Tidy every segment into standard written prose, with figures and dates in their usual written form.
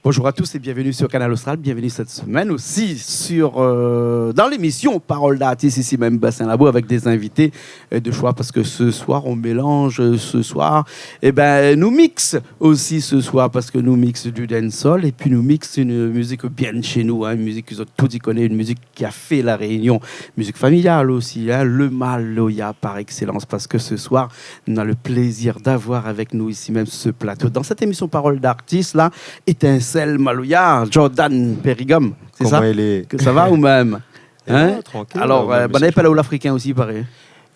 Bonjour à tous et bienvenue sur Canal Austral. Bienvenue cette semaine aussi dans l'émission Parole d'artiste, ici même Bassin Labo, avec des invités de choix parce que ce soir on mélange, nous mixe aussi ce soir parce que nous mixe du dancehall et puis nous mixe une musique bien chez nous, une musique que vous tous y connaissez, une musique qui a fait la Réunion, musique familiale aussi, le Maloya par excellence parce que ce soir on a le plaisir d'avoir avec nous ici même ce plateau. Dans cette émission Parole d'artiste là, étincelle Maloya, Jordan Perigum, c'est comment ça? Il est... Que ça va ou même? Hein? Tranquille. Alors, on n'est pas là où l'Africain aussi, pareil.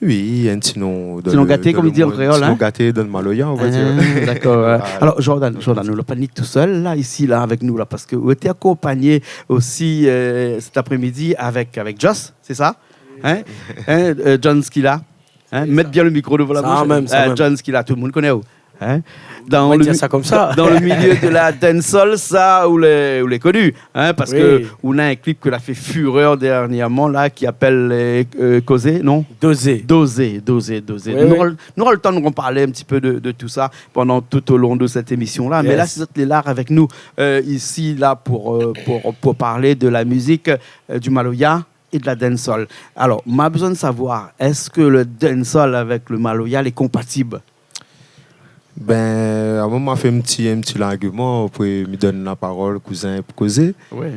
Oui, un sinon gâté, comme il dit en créole. Sinon gâté dans le Maloya, on va dire. D'accord. Alors, Jordan, nous ne l'avons pas ni tout seul, là, ici, là, avec nous, là, parce que vous étiez accompagné aussi cet après-midi avec Joss, c'est ça? John Skilla. Mettez bien le micro devant la bouche. John Skilla, tout le monde connaît où? Dans le milieu de la dancehall, ça, où les connu, parce que on a un clip que l'a fait fureur dernièrement là, qui appelle Causé, non? Dosé. Oui, Nous aurons le temps de nous parler un petit peu de tout ça pendant tout au long de cette émission là. Yes. Mais là, c'est les là avec nous ici là pour parler de la musique du Maloya et de la dancehall. Alors, on a besoin de savoir, est-ce que le dancehall avec le Maloya est compatible? À un moment, on fait un petit argument, on peut me donner la parole, cousin, pour causer. Oui.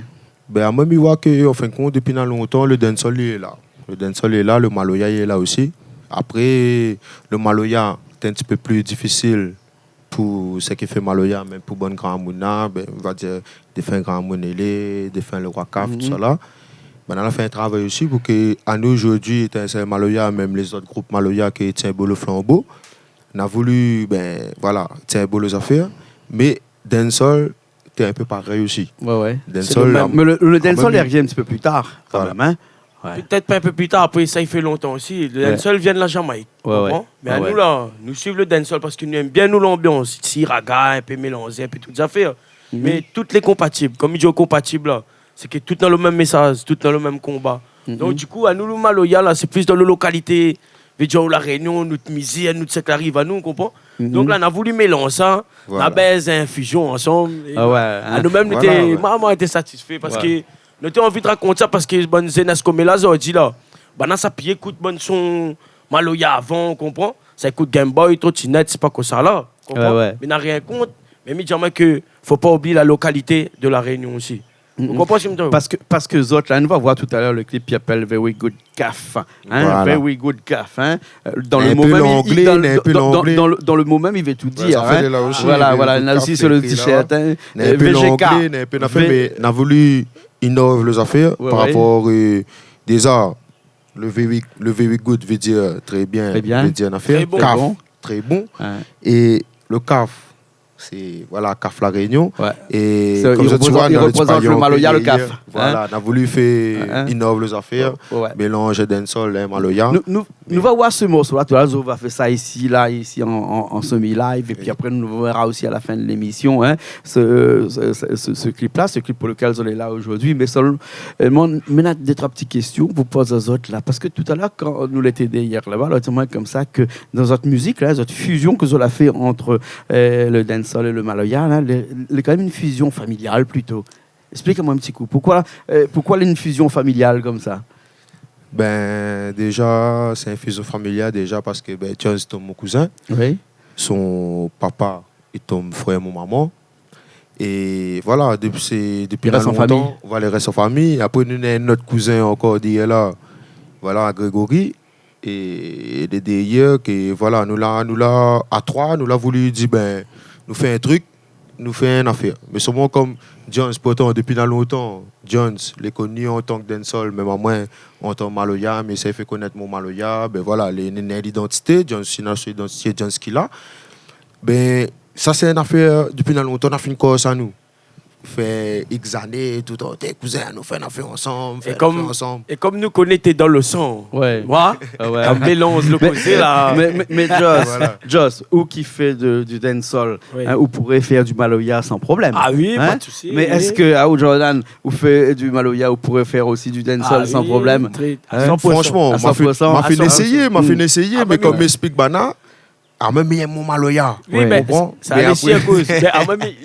À un moment, je vois qu'en fin de compte, depuis longtemps, le dancehall est là. Le dancehall est là, le Maloya est là aussi. Après, le Maloya est un petit peu plus difficile pour ce qui fait Maloya, même pour bon grand mouna, on va dire, des fins grand mounélé, des fins le Wakaf, tout ça là. On a fait un travail aussi pour que, à nous aujourd'hui, c'est Maloya, même les autres groupes Maloya qui tiennent le flambeau. On a voulu, tiens, beau les affaires, mais dancehall, c'est un peu pareil aussi. Ouais. Dancehall, mais le dancehall, il revient un petit peu plus tard, quand même. Peut-être pas un peu plus tard, après ça, il fait longtemps aussi. Le dancehall vient de la Jamaïque. Mais à nous, là, nous suivons le dancehall parce qu'ils aiment bien nous l'ambiance. Ici, raga, un peu mélangé, un peu toutes les affaires. Mais toutes les compatibles, comme ils disent compatibles, là, c'est que tout dans le même message, tout dans le même combat. Donc, du coup, à nous, le Maloya, là, c'est plus dans la localité. La Réunion, notre misère, notre ce qui arrive à nous, on comprend? Donc là, on a voulu mélanger ça, on a baisé infusion ensemble. Nous-mêmes, maman était satisfait parce que nous avons envie de raconter ça parce que bonne jeunesse comme là, ça dit là, ça pied écoute bon son Maloya avant, on comprend? Ça écoute Game Boy, trottinette, c'est pas comme ça là, comprend? Mais n'a rien contre, mais il dit que faut pas oublier la localité de la Réunion aussi. Parce que les autres, là, on va voir tout à l'heure le clip qui appelle Very Good Calf. Very Good Calf. Dans le mot même, il veut tout dire. Voilà, on a aussi sur le t-shirt. VGK. Mais on a voulu innover les affaires par rapport déjà, le Very Good veut dire très bien, veut dire une affaire. Calf, très bon. Et le calf, c'est CAF La Réunion. Et comme ça, tu vois, il représente le Maloya, le CAF. Voilà, on a voulu faire innover les affaires, mélanger dancehall et Maloya. Nous allons voir ce morceau-là. Tout à l'heure, on va faire ça ici en semi-live. Et puis après, nous verrons aussi à la fin de l'émission ce clip-là, ce clip pour lequel on est là aujourd'hui. Mais maintenant, des trois petites questions pour poser aux autres là. Parce que tout à l'heure, quand nous l'étions hier là-bas, on a comme ça que dans notre musique, là, notre fusion que on a fait entre le dancehall et le Maloya, il y a quand même une fusion familiale plutôt. Explique-moi un petit coup. Pourquoi une fusion familiale comme ça? Déjà, c'est une fusion familiale déjà parce que John est mon cousin. Oui. Son papa est mon frère et mon maman. Et voilà, depuis longtemps, on va les rester en famille. Après, nous avons notre cousin encore d'hier là, voilà, Grégory. Et d'ailleurs, voilà, nous là, à trois, nous l'avons voulu dire, nous fait un truc, nous fait une affaire. Mais seulement comme Jones, pourtant, depuis longtemps, Jones, les connu en tant que dancehall, même à moi, en tant que Maloya, mais ça fait connaître mon Maloya, voilà, l'identité, Jones, c'est notre identité, Jones qui l'a. Ça, c'est une affaire, depuis longtemps, on a fait une course à nous. Fait X années, tout le temps, tes cousins, nous faisons une affaire ensemble. Et comme nous connaissons dans le sang, on mélange le côté là. Mais Joss, ou qui fait du dancehall, ou pourrait faire du Maloya sans problème. Ah oui, pas de souci. Mais est-ce que Jordan, ou fait du Maloya, ou pourrait faire aussi du dancehall sans problème? Franchement, m'a fait essayer, mais comme m'explique Bana, même il y a mon Maloya. Oui, mais ça a laissé à cause.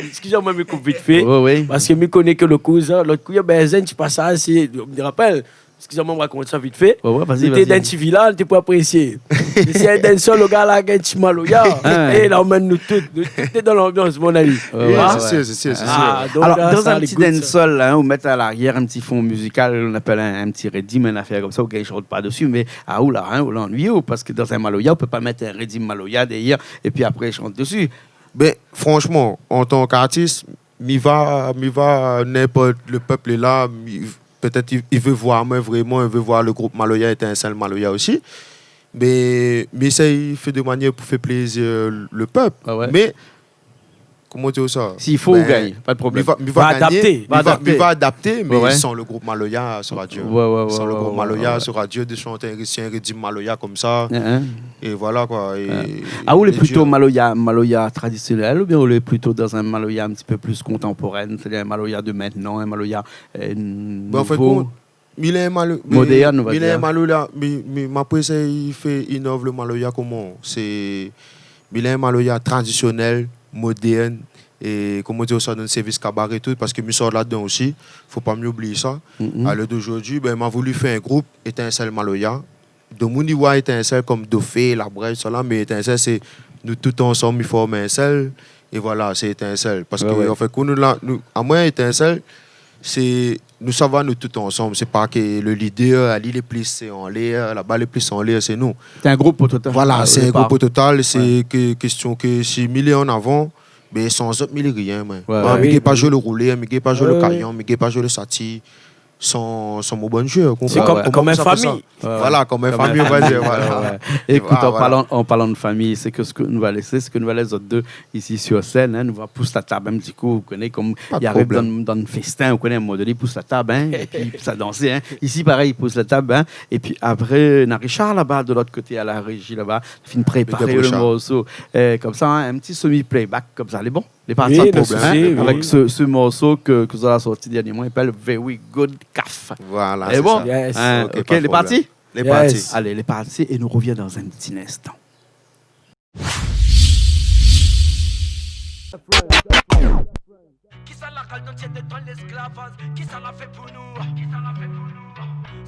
Excusez-moi, mais coupe vite fait. Parce que je connais que le cousin, l'autre cousin, tu passes ça, je me rappelle. Excusez-moi, je raconte ça vite fait. J'étais dans un petit village, tu peux apprécier. C'est un seul, le gars là, qui est Maloya. Et là, on mène nous tous. Nous sommes dans l'ambiance, mon ami. C'est sûr. Alors, dans un petit dancehall, on met à l'arrière un petit fond musical, on appelle un petit redim, une affaire comme ça, auquel je ne rentre pas dessus, mais on l'ennuie, parce que dans un Maloya, on ne peut pas mettre un redim Maloya derrière, et puis après, je rentre dessus. Ben, franchement, en tant qu'artiste, n'importe le peuple est là, peut-être il veut voir moi vraiment, il veut voir le groupe Maloya Étincelle Maloya aussi. Mais ça, il fait de manière pour faire plaisir le peuple. Mais, comment dire ça? S'il faut, gagner, pas de problème. Il va adapter, mais sans le groupe Maloya sur radio. Sans le groupe Maloya sur radio, de chanter un rythme Maloya comme ça. Et voilà quoi. Ou est plutôt Maloya traditionnel, ou bien on est plutôt dans un Maloya un petit peu plus contemporain, c'est-à-dire un Maloya de maintenant, un Maloya nouveau. Moderne, on va dire. Il est Maloya, mais après ça, il innove le Maloya comment? Il est un Maloya traditionnel, moderne, et comment dire ça, dans le service cabaret et tout, parce que je sors là-dedans aussi, il ne faut pas m'oublier ça. À l'heure d'aujourd'hui, m'a voulu faire un groupe Étincelle Maloya. De mon niveau, Étincelle comme Dofé, La Brèche, ça là, mais Étincelle, c'est nous tous ensemble, il forme un seul, et voilà, c'est Étincelle. Parce que, en fait, à moi, Étincelle, c'est nous savons nous tous ensemble. C'est pas que le leader, Ali les plus c'est en l'air, là-bas les plus en l'air, c'est nous. C'est un groupe au total. Voilà, c'est un groupe au total. C'est question que si 1000 en avant, mais sans autres, 1000 rien. Je ne pas jouer le roulé, je ne pas jouer le caillon, je ne pas jouer le sati. Sans mon bon jeu. C'est comme une famille. Voilà, comme une famille, on va dire. Écoute, en parlant de famille, c'est que ce que nous va laisser, c'est que nous va les autres deux ici sur scène, nous va pousser la table un petit coup, vous connaissez, comme il arrive dans le festin, vous connaissez, un moment donné, il pousse la table, et puis ça danser. Ici, pareil, il pousse la table, et puis après, on a Richard là-bas, de l'autre côté, à la régie là-bas, il finit préparer le morceau, comme ça, un petit semi-playback, comme ça, les bons. Les parties de problème, avec ce morceau que vous avez sorti dernièrement, il s'appelle Very Good Caf. Voilà, c'est bon? Yes. Ok, les parties? Les parties. Allez, les parties, et nous reviens dans un petit instant. Qui ça la cale dans l'esclavage? Qui ça l'a fait pour nous?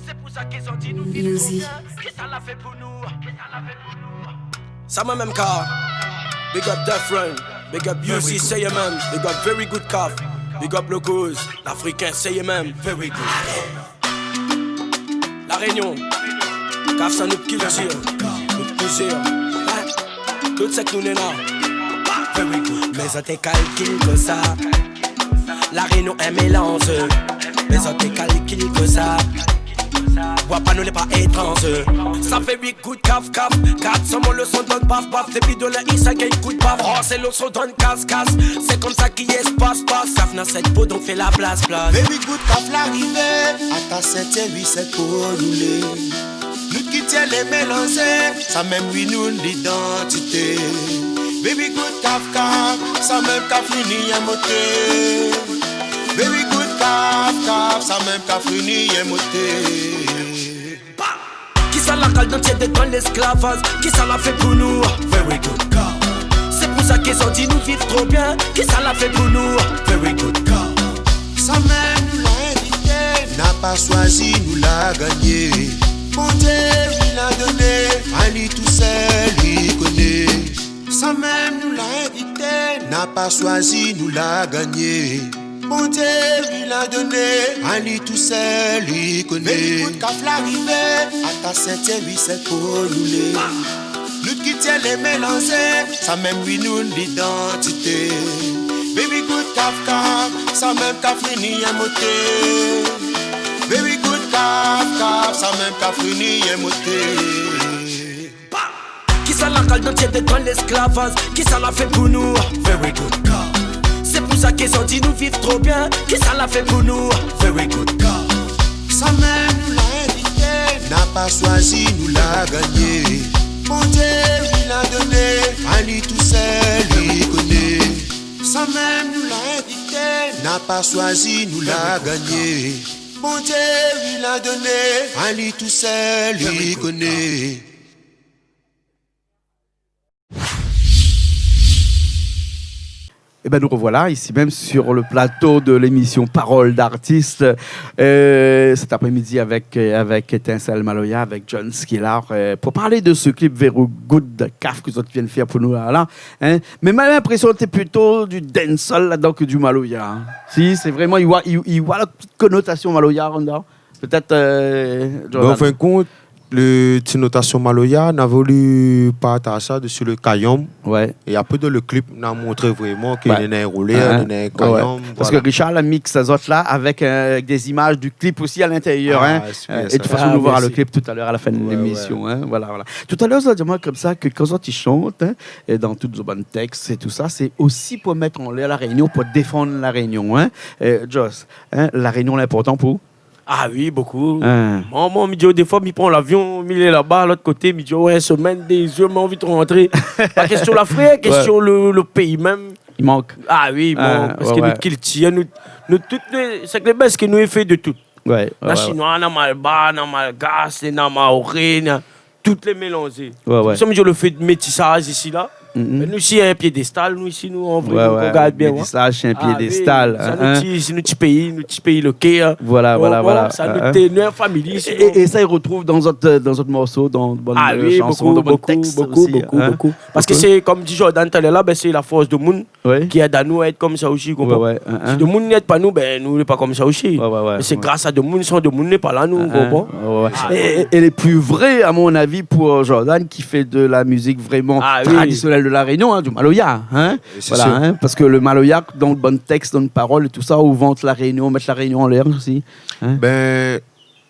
C'est pour ça qu'ils ont dit nous vivons bien. Qui ça l'a fait pour nous? Ça m'a même car. Big up Death Run. Big up UC, say it man. Big up Very Good Caf. Big up Locos. L'Africain, say it man. Very good. La Réunion. Caf, ça nous culture. Notre plusieurs. Tout ce que nous n'avons. Very good. Mais on te calcule que ça. La Réunion, un mélange. Mais on te calcule que ça. Vois pas, nous n'est pas étrange. Ça fait 8 coups de caf, caf. 400 le son donne paf, paf. Depuis de la ça gagne coup de paf. Oh, c'est le son donne casse, casse. C'est comme ça qu'il est, passe, passe. Caf dans cette peau, donc fait la place, place. Baby good caf l'arrivée. À ta 7e, 8, 7 pour rouler. Nous qui tiens les mélanger. Ça même, oui, nous l'identité. Baby good caf, caf. Ça même, caf, fini, un moté. Baby good caf, caf. Ça même, caf, fini, un moté. Qui ça la cale dans l'esclavage? Qui ça l'a fait pour nous? Very good caf. C'est pour ça qu'ils ont dit nous vivre trop bien. Qui ça l'a fait pour nous? Very good caf. Ça même nous l'a invité. N'a pas choisi, nous l'a gagné. Bon Dieu, il l'a donné. Ali tout seul, il connaît. Ça même nous l'a invité. N'a pas choisi, nous l'a gagné. Bon Dieu, il l'a donné. Ali tout seul, il connaît. Baby good caf l'arrivée. À ta 7e, 8, 7 pour rouler. Nous qui tiens les mélanger. Ça même, oui, nous l'identité. Baby good caf, caf. Ça même, caf, fini, un moté. Baby good caf, caf. Ça même, caf, fini, un moté. Qui ça la cale dans l'esclavage? Qui ça l'a fait pour nous? Very good caf. C'est pour ça qu'ils ont dit nous vivre trop bien. Qui ça l'a fait pour nous? Very good caf. Ça même nous l'a invité. N'a pas choisi, nous l'a gagné. Bon Dieu, il l'a donné. Ali tout seul, il connaît. Ça même nous l'a invité. N'a pas choisi, nous l'a gagné. Bon Dieu, il l'a donné. Ali tout seul, il connaît. Et ben nous revoilà ici même sur le plateau de l'émission Parole d'artistes cet après-midi avec Étincelle Maloya, avec John Skillar pour parler de ce clip Very Good Caf que vous viennent faire pour nous là. Hein. Mais ma impression c'était plutôt du dancehall là-dedans que du Maloya. Hein. Si c'est vraiment il voit la petite connotation Maloya là. Peut-être. En fin de compte. Le petite notation Maloya n'a voulu partager ça dessus le Kayom. Ouais. Et après, dans le clip, on a montré vraiment qu'il y a un roulé, il y a un Kayom. Parce que Richard a mix ces autres là avec des images du clip aussi à l'intérieur. Hein. Et de toute façon, nous verrons le clip tout à l'heure à la fin de l'émission. Hein. Voilà. Tout à l'heure, ça dit moi comme ça que quand ils chantent, hein, et dans tous les bonnes textes et tout ça, c'est aussi pour mettre en l'air la Réunion, pour défendre la Réunion. Hein. Joss, hein, la Réunion, l'important pour. Ah oui, beaucoup. Moi, des fois, il prend l'avion, il est là-bas, à l'autre côté, il dit, ouais, semaine, des yeux, mais envie de rentrer. Pas question l'Afrique, question le pays même. Il manque. Ah oui, il manque. Parce que notre culture, c'est que le best que nous avons fait de tout. La chinois, la malba, la malgache, la maoré, toutes les mélangées. Ça, je le fais de métissage ici, là. Nous ici, un piédestal, nous ici, nous, en vrai, on regarde bien. Métissage, c'est un piédestal. C'est notre pays, le quai. Voilà. Ça nous est famille. Et ça, il retrouve dans votre morceau, dans bonne chanson, dans bonne texte beaucoup. Parce que c'est, comme dit Jordan tout à l'heure, c'est la force de monde qui aide à nous à être comme ça aussi. Si le monde n'aide pas nous, nous n'est pas comme ça aussi. Mais c'est grâce à de monde, sans de monde n'est pas là, nous, comprends. Et les plus vrais, à mon avis, pour Jordan, qui fait de la musique vraiment traditionnelle de la Réunion, hein, du Maloya. Hein? Voilà, hein, parce que le Maloya, dans le bon texte, dans le parole et tout ça, où vante la Réunion, mettre la Réunion en l'air aussi. Hein? Ben,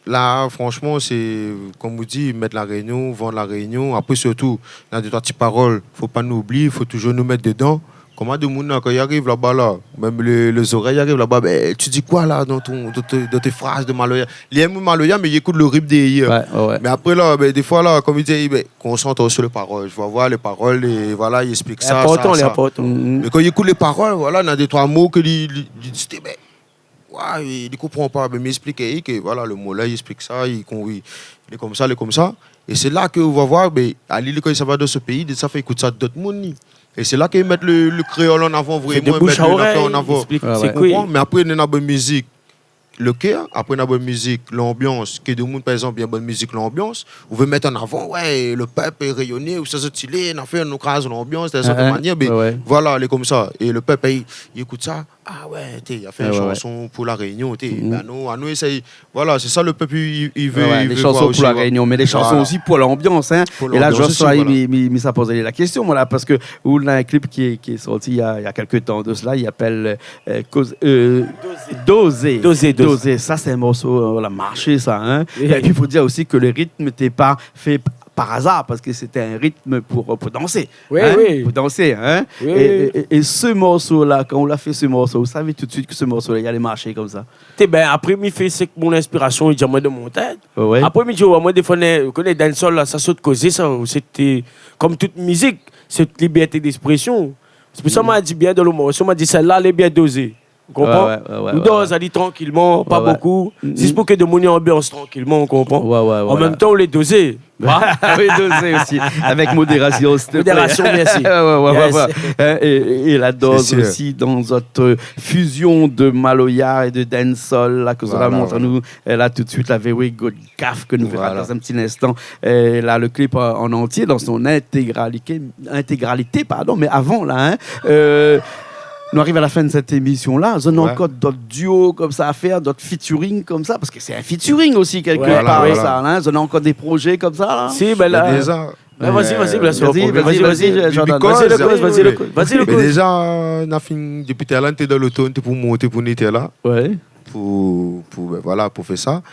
là, franchement, c'est, comme vous dites, mettre la Réunion, vendre la Réunion. Après, surtout, dans des petites paroles, il ne faut pas nous oublier, il faut toujours nous mettre dedans. Comment de monde, quand il arrive là-bas, là, même les oreilles arrivent là-bas, ben, tu dis quoi là dans tes phrases de Maloya? Il aime Maloya, mais il écoute le rip des Mais après, là, ben, des fois, là, comme il dit, ben, concentre sur les paroles. Je vais voir les paroles et voilà, il explique ça. C'est important. Mais quand il écoute les paroles, voilà, il y a des trois mots que il dit, ben, ouais, il ne comprend pas. Mais il explique que voilà, le mot là, il explique ça, il est comme ça, il est comme ça. Et c'est là qu'on va voir, ben, à l'île, quand il s'en va de ce pays, ça fait écouter ça d'autres mondes. Et c'est là qu'ils mettent le créole en avant, vraiment, ils mettent l'affaire en avant. C'est quoi? Mais après, il y a une bonne musique, le cœur, après, il y a une bonne musique, l'ambiance, que de monde, par exemple, il y a une bonne musique, l'ambiance. Vous veut mettre en avant, ouais, le peuple est rayonné, ou ça se stylé, on a fait, on crase l'ambiance, de cette manière, mais voilà, elle est comme ça. Et le peuple, il écoute ça. Ah ouais, il a fait une chanson pour la Réunion. Ben nous essaye. Voilà, c'est ça le peuple, il veut. Des chansons pour aussi, la Réunion, mais des chansons aussi pour l'ambiance. Hein. Et là, Joshua, il s'est posé la question, voilà, parce que on a un clip qui est sorti il y a quelques temps de cela, il appelle Dosé. Ça, c'est un morceau, la marché, ça. Hein. Et puis, il faut dire aussi que le rythme n'était pas fait par hasard, parce que c'était un rythme pour danser. Pour danser. Hein? Et ce morceau-là, quand on l'a fait ce morceau, vous savez tout de suite que ce morceau-là, il allait marcher comme ça. Après, il fait c'est mon inspiration, il dit moi de mon tête. Après, il dit moi, des fois, les dancehall, là, ça saute causer, ça. C'était comme toute musique, cette liberté d'expression. C'est pour ça que m'a dit bien dans le morceau, m'a dit celle-là, elle est bien dosée. On comprend? Nous dose, elle dit tranquillement, pas beaucoup. C'est pour que de mon ambiance tranquillement, on comprend. En même temps, on les dosé. Oui, dosé aussi. Avec modération, s'il te plaît. Modération, merci. Et la dose aussi dans notre fusion de Maloya et de dancehall, là, que ça montre à nous. Là, tout de suite, la Very Good Caf que nous verrons dans un petit instant. Et là, le clip en entier, dans son intégralité, mais avant, là, nous arrivons à la fin de cette émission-là. On a encore d'autres duos comme ça à faire, d'autres featuring comme ça, parce que c'est un featuring aussi quelque part. Ça, hein. On a encore des projets comme ça. Là. Si, ben là. Vas-y, bien sûr. Vas-y, Jordan. Vas-y, déjà, on a fini depuis tout à l'heure, dans l'automne, pour monter pour nous là. Pour faire ça.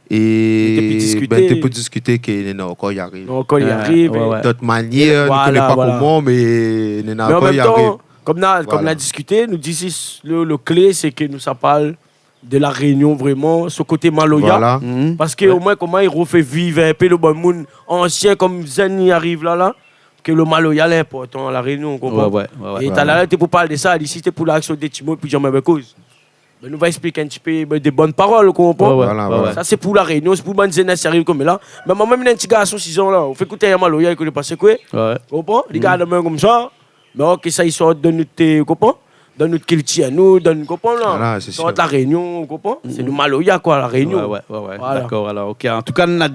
Et tu peux discuter qu'il encore y arrive. D'autres manières, on ne connaît pas comment, mais il encore y arrive. Comme on a discuté, nous disons le clé, c'est que nous ça parle de la Réunion vraiment, ce côté Maloya. Parce que au moins, comment il refait vivre un peu le bon monde ancien comme Zen y arrive là, que le Maloya est important à la Réunion, on comprend. Et tu as l'arrêté pour parler de ça, ici c'était pour l'action des Timos, puis j'en ai cause. Mais nous va expliquer un petit peu des bonnes paroles, on comprend. Ça c'est pour la Réunion, c'est pour les Zen qui arrive comme là. Mais moi-même, un petit garçon 6 ans là, on fait écouter un Maloya, il connaît pas c'est quoi. On comprend? Les gars de main comme ça. Mais ok, ça, ils sortent de notre. dans notre culture, nous, dans nous comprends là. Voilà, c'est sûr. Dans la Réunion, vous comprenez? C'est le Maloya, quoi, la Réunion. Ouais. Voilà. D'accord. Alors, ok. En tout cas, on a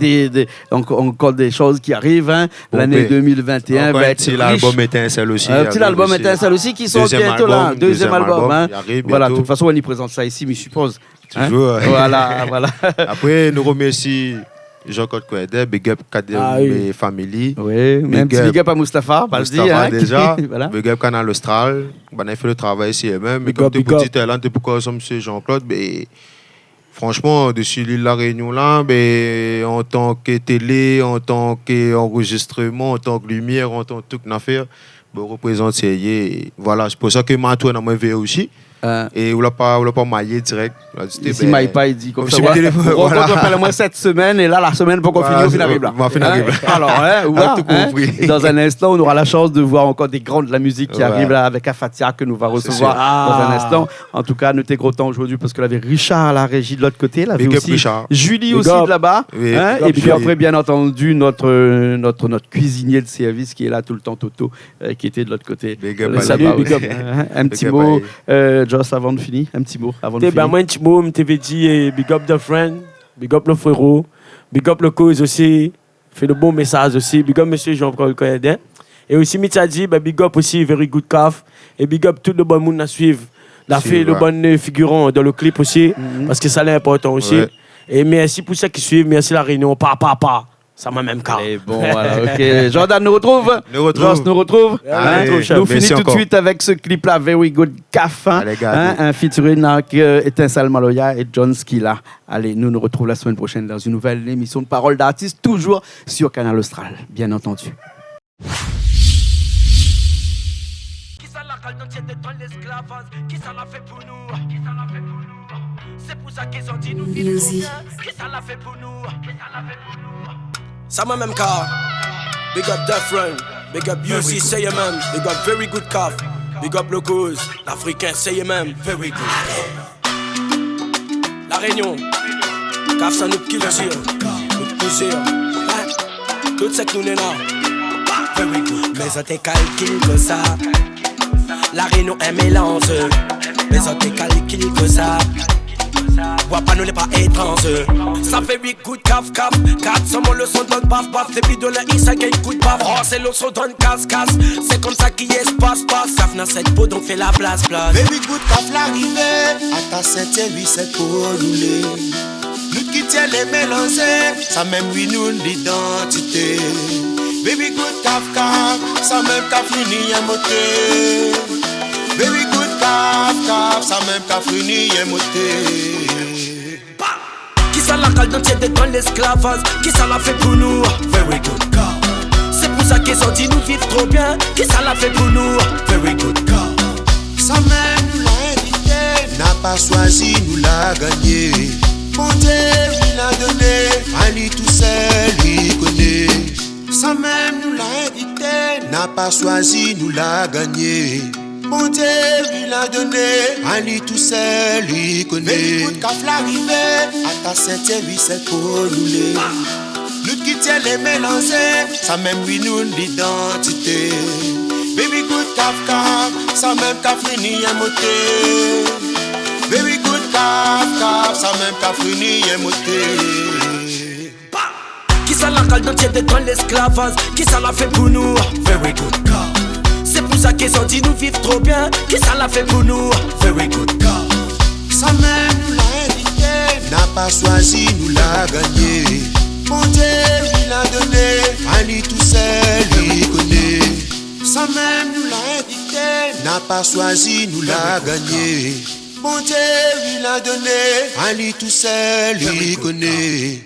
encore des choses qui arrivent. Hein. L'année 2021 va être riche. L'album Étincelle aussi. Un petit album Étincelle aussi qui sort bientôt là. Deuxième album. Hein. Voilà, de toute façon, on y présente ça ici, mais je suppose. Toujours. Hein? Voilà. Après, nous remercions Jean-Claude Kouedé, Big Up Kadem et Family. Oui, même petit big up à Moustapha, déjà. Voilà. Big Up Canal Austral. On a fait le travail ici et même. Mais comme tu peux dire, talent, pourquoi sommes M. Jean-Claude, franchement, dessus l'île La Réunion là, en tant que télé, en tant qu'enregistrement, en tant que lumière, en tant que toute affaire, représente voilà, c'est pour ça que Matou a vu aussi. Et on l'a pas maillé direct. Si maille pas, il dit comme ça. On rencontre moins cette semaine et là la semaine pour qu'on finisse au final là. Alors, dans un instant, on aura la chance de voir encore des grands de la musique qui arrivent là avec Afatia que nous va recevoir dans un instant. En tout cas, notez gros temps aujourd'hui parce que là, il y avait Richard à la régie de l'autre côté, là, aussi Julie aussi de là-bas. Et puis après, bien entendu, notre cuisinier de service qui est là tout le temps, Toto, qui était de l'autre côté. Salut, big up. Un petit mot. Joss, avant de finir, un petit mot avant de finir. Moi, un petit mot, je t'avais dit big up the friend, big up le frérot, big up le cause aussi, fait de bons messages aussi, big up monsieur Jean-Paul Kouedé. Et aussi, je t'ai dit, big up aussi Very Good Caf, et big up tout le bon monde à suivre. La fait le bon figurant dans le clip aussi, parce que ça c'est important aussi. Ouais. Et merci pour ceux qui suivent, merci la Réunion, pas. Ça m'a même carré. Bon, voilà, ok. Jordan nous retrouve. Joss nous retrouve. Nous finissons tout de suite avec ce clip-là, Very Good Caf. Un featuring avec Étincelle Maloya et John Skilla. Allez, nous retrouvons la semaine prochaine dans une nouvelle émission de Paroles d'artistes, toujours sur Canal Austral, bien entendu. Qui ça la dans l'esclavage? Qui ça l'a fait pour nous? C'est pour ça qu'ils ont dit nous vivons bien. Qui ça l'a fait pour nous? Ça m'a même car. Big up Death Run. Big up UC, say it man. Big up Very Good Caf. Big up Locos. L'Africain, say it man. Very good. La Réunion. Caf, ça nous culture. Nous plusieurs. Tout ce que nous n'est là. Very good. Mais on te calcule que ça. La Réunion est mélange. Mais on te calcule que ça. Vois pas, nous n'est pas étrange. Ça fait 8 coups de caf. 400 le son donne paf. Depuis de la ça gagne coup de paf. Oh, c'est le son donne casse. C'est comme ça qu'il est passe. Caf dans cette peau, donc fait la place. Baby good caf l'arrivée. À ta 7e, 8 pour rouler. Nous qui tient les mélanger. Ça même oui nous l'identité. Baby good caf. Ça même caf l'uni à moté. Baby good caf, ça même caf l'uni à moté. Qui ça la cale d'entier dans l'esclavage? Qui ça l'a fait pour nous? Very good caf. C'est pour ça qu'ils ont dit nous vivre trop bien. Qui ça l'a fait pour nous? Very good caf. Ça même nous l'a invité. N'a pas choisi, nous l'a gagné. Bon Dieu, il l'a donné. Ali tout seul, il connaît. Ça même nous l'a invité. N'a pas choisi, nous l'a gagné. Bon Dieu, il l'a donné. Ali tout seul, il connaît. Very good caf l'arrivée. À ta 7e, 8 pour rouler. Nous qui tient les mélanger. Ça même oui nous l'identité. Baby good caf. Ça même caf l'uni à moté. Baby good caf. Ça même caf l'uni à moté. Qui ça la cale d'entier dans l'esclavage? Qui ça l'a fait pour nous? Very good caf. C'est pour ça qu'ils ont dit nous vivre trop bien. Qui ça l'a fait pour nous? Very good caf. Ça même nous l'a invité. N'a pas choisi, nous l'a gagné. Bon Dieu, il l'a donné. Ali tout seul, il connaît. Ça même nous l'a invité. N'a pas choisi, nous l'a gagné. Bon Dieu, il l'a donné. Ali tout seul, il connaît.